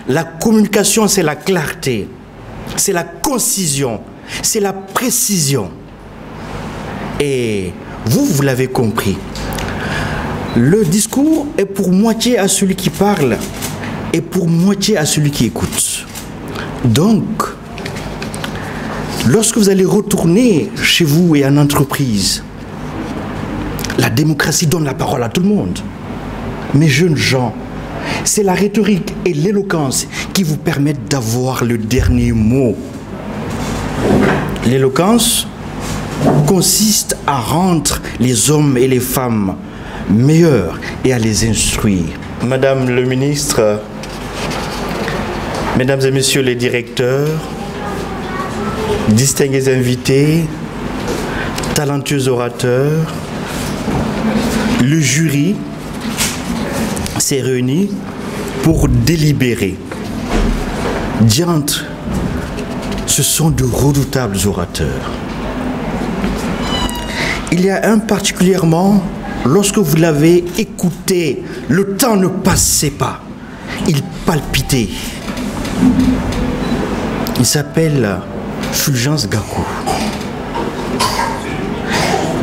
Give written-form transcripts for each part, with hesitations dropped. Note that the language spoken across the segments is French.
la communication, c'est la clarté, c'est la concision, c'est la précision. Et vous l'avez compris. Le discours est pour moitié à celui qui parle et pour moitié à celui qui écoute. Donc, lorsque vous allez retourner chez vous et en entreprise, la démocratie donne la parole à tout le monde. Mes jeunes gens, c'est la rhétorique et l'éloquence qui vous permettent d'avoir le dernier mot. L'éloquence consiste à rendre les hommes et les femmes meilleurs et à les instruire. Madame le ministre, Mesdames et Messieurs les directeurs, distingués invités, talentueux orateurs, le jury s'est réuni pour délibérer. Diantre, ce sont de redoutables orateurs. Il y a un particulièrement, lorsque vous l'avez écouté, le temps ne passait pas, il palpitait. Il s'appelle Fulgence Gakou.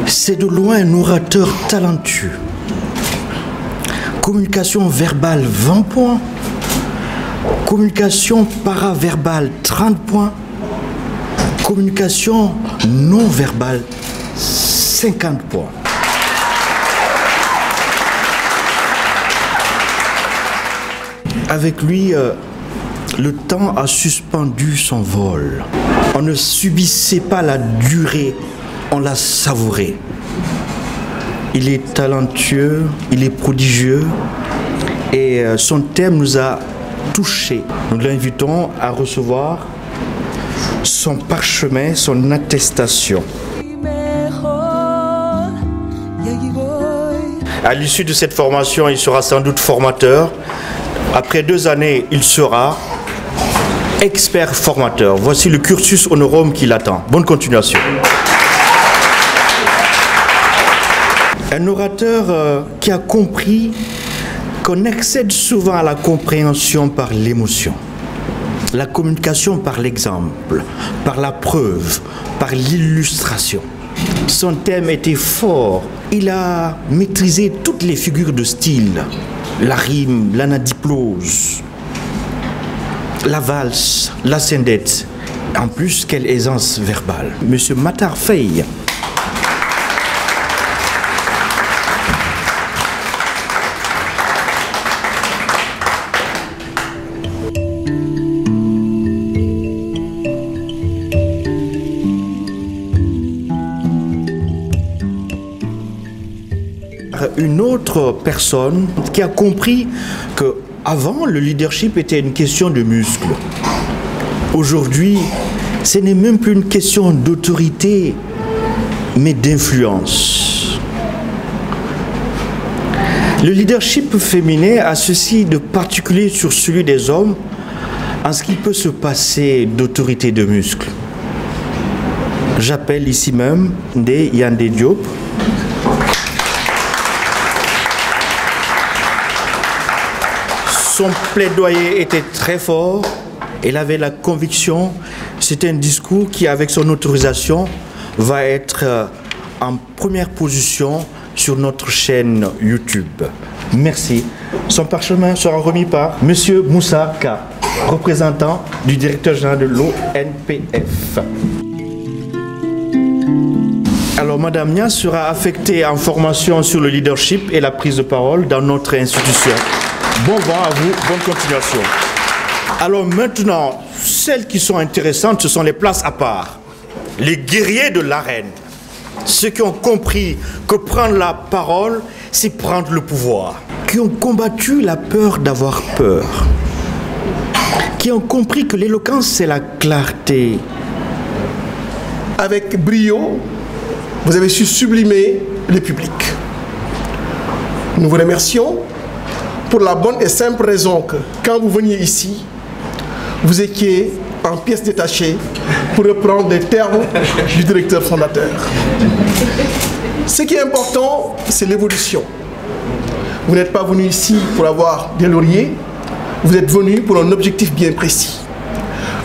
C'est de loin un orateur talentueux. Communication verbale 20 points, communication paraverbale 30 points, communication non verbale 50 points. Avec lui, le temps a suspendu son vol. On ne subissait pas la durée, on l'a savouré. Il est talentueux, il est prodigieux et son thème nous a touchés. Nous l'invitons à recevoir son parchemin, son attestation. À l'issue de cette formation, il sera sans doute formateur. Après 2 années, il sera expert formateur. Voici le cursus honorum qui l'attend. Bonne continuation. Un orateur qui a compris qu'on accède souvent à la compréhension par l'émotion, la communication par l'exemple, par la preuve, par l'illustration. Son thème était fort. Il a maîtrisé toutes les figures de style, la rime, l'anadiplose, la valse, la scindette. En plus, quelle aisance verbale. Monsieur Matar Faye. Une autre personne qui a compris que avant le leadership était une question de muscles. Aujourd'hui, ce n'est même plus une question d'autorité, mais d'influence. Le leadership féminin a ceci de particulier sur celui des hommes en ce qu'il peut se passer d'autorité de muscles. J'appelle ici même Ndeye Yandé Diop. Son plaidoyer était très fort. Il avait la conviction, c'était un discours qui, avec son autorisation, va être en première position sur notre chaîne YouTube. Merci. Son parchemin sera remis par M. Moussa K, représentant du directeur général de l'ONPF. Alors, Madame Nia sera affectée en formation sur le leadership et la prise de parole dans notre institution. Bon vent à vous, bonne continuation. Alors maintenant, celles qui sont intéressantes, ce sont les places à part. Les guerriers de l'arène. Ceux qui ont compris que prendre la parole, c'est prendre le pouvoir. Qui ont combattu la peur d'avoir peur. Qui ont compris que l'éloquence, c'est la clarté. Avec brio, vous avez su sublimer le public. Nous vous remercions pour la bonne et simple raison que quand vous veniez ici, vous étiez en pièces détachées pour reprendre les termes du directeur fondateur. Ce qui est important, c'est l'évolution. Vous n'êtes pas venu ici pour avoir des lauriers, vous êtes venu pour un objectif bien précis.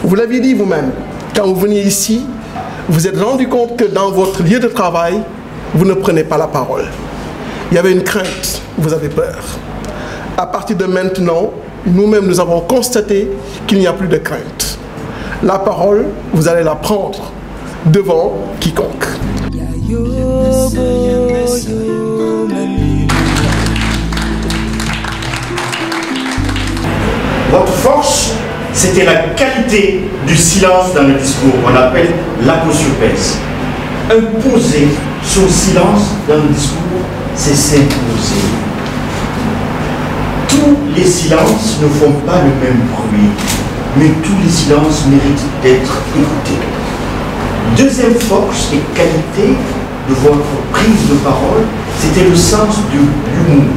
Vous l'aviez dit vous-même, quand vous veniez ici, vous êtes rendu compte que dans votre lieu de travail, vous ne prenez pas la parole. Il y avait une crainte, vous avez peur. À partir de maintenant, nous-mêmes, nous avons constaté qu'il n'y a plus de crainte. La parole, vous allez la prendre devant quiconque. Votre force, c'était la qualité du silence dans le discours. On appelle l'aposyopèse. Imposer son silence dans le discours, c'est s'imposer. Tous les silences ne font pas le même bruit, mais tous les silences méritent d'être écoutés. Deuxième force et qualité de votre prise de parole, c'était le sens de l'humour.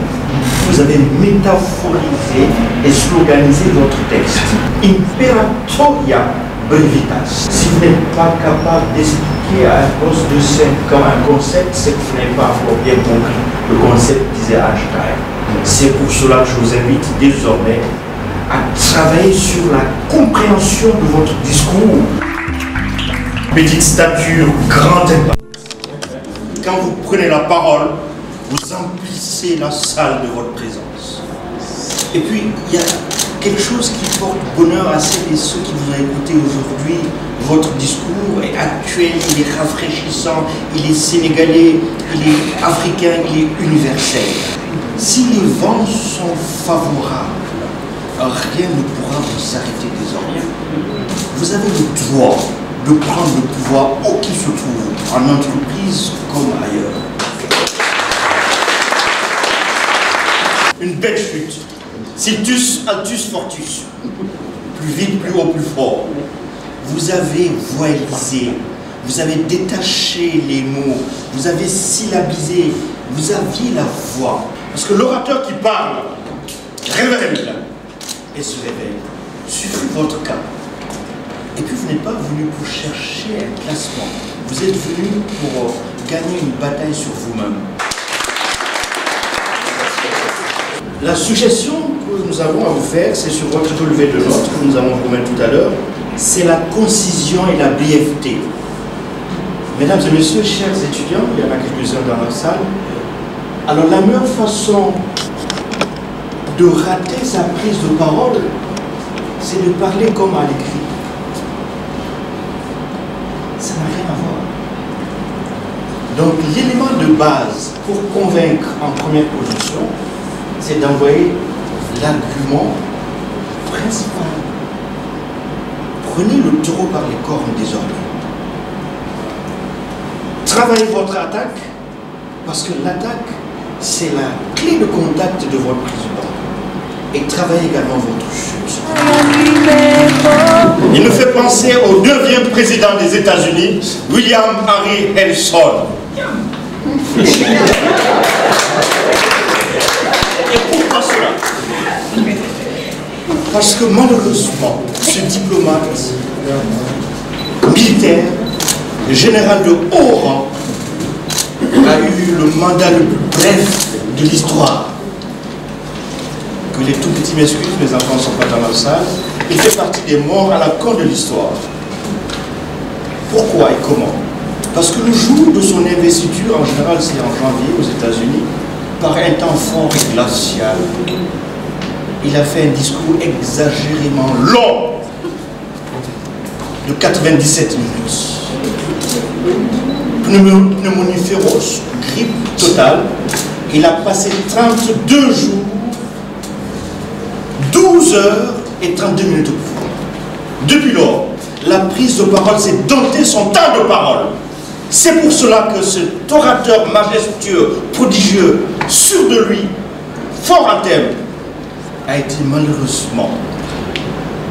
Vous avez métaphorisé et sloganisé votre texte. Imperatoria brevitas. Si vous n'êtes pas capable d'expliquer à un poste de 5 ans un concept, c'est que vous n'avez pas encore bien compris le concept, disait Einstein. C'est pour cela que je vous invite désormais à travailler sur la compréhension de votre discours. Petite stature, grand impact. Quand vous prenez la parole, vous emplissez la salle de votre présence. Et puis, il y a quelque chose qui porte bonheur à celles et ceux qui vous ont écouté aujourd'hui. Votre discours est actuel, il est rafraîchissant, il est sénégalais, il est africain, il est universel. Si les vents sont favorables, rien ne pourra vous arrêter désormais. Vous avez le droit de prendre le pouvoir où qu'il se trouve, en entreprise comme ailleurs. Une belle chute. Siltus, altus, fortus. Plus vite, plus haut, plus fort. Vous avez voyalisé, vous avez détaché les mots, vous avez syllabisé, vous aviez la voix. Parce que l'orateur qui parle révèle et se révèle. Suffit votre cas. Et puis vous n'êtes pas venu pour chercher un classement. Vous êtes venu pour gagner une bataille sur vous-même. La suggestion que nous avons à vous faire, c'est sur votre relevé de notes que nous avons promis tout à l'heure, c'est la concision et la brièveté. Mesdames et messieurs, chers étudiants, il y en a quelques-uns dans la salle, alors la meilleure façon de rater sa prise de parole, c'est de parler comme à l'écrit. Ça n'a rien à voir. Donc l'élément de base pour convaincre en première position, c'est d'envoyer l'argument principal. Prenez le taureau par les cornes désormais. Travaillez votre attaque, parce que l'attaque, c'est la clé de contact de votre prise de parole. Et travaillez également votre chute. Il me fait penser au 9e président des États-Unis, William Henry Harrison. Et pourquoi cela? Parce que malheureusement, ce diplomate militaire, le général de haut rang, a eu le mandat le plus bref de l'histoire. Que les tout petits m'excusent, mes enfants ne sont pas dans la salle. Il fait partie des morts à la con de l'histoire. Pourquoi et comment? Parce que le jour de son investiture, en général c'est en janvier aux États-Unis, par un temps fort et glacial, il a fait un discours exagérément long de 97 minutes. Pneumonie féroce, grippe totale. Il a passé 32 jours, 12 heures et 32 minutes au pouvoir. Depuis lors, la prise de parole s'est dompté son temps de parole. C'est pour cela que cet orateur majestueux, prodigieux, sûr de lui, fort à thème, a été malheureusement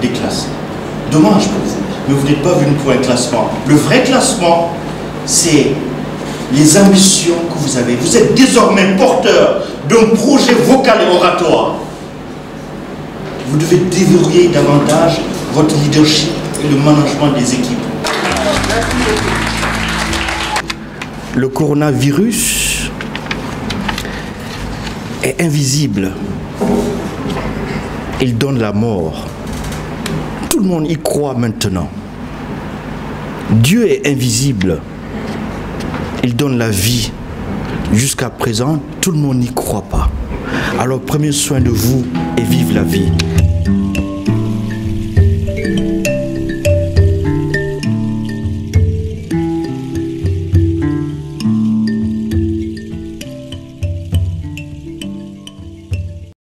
déclassé. Dommage pour vous, mais vous n'êtes pas venu pour un classement. Le vrai classement, c'est les ambitions que vous avez. Vous êtes désormais porteur d'un projet vocal et oratoire. Vous devez déverrouiller davantage votre leadership et le management des équipes. Le coronavirus est invisible. il donne la mort. Tout le monde y croit maintenant. Dieu est invisible. Il donne la vie. Jusqu'à présent, tout le monde n'y croit pas. Alors prenez soin de vous et vive la vie.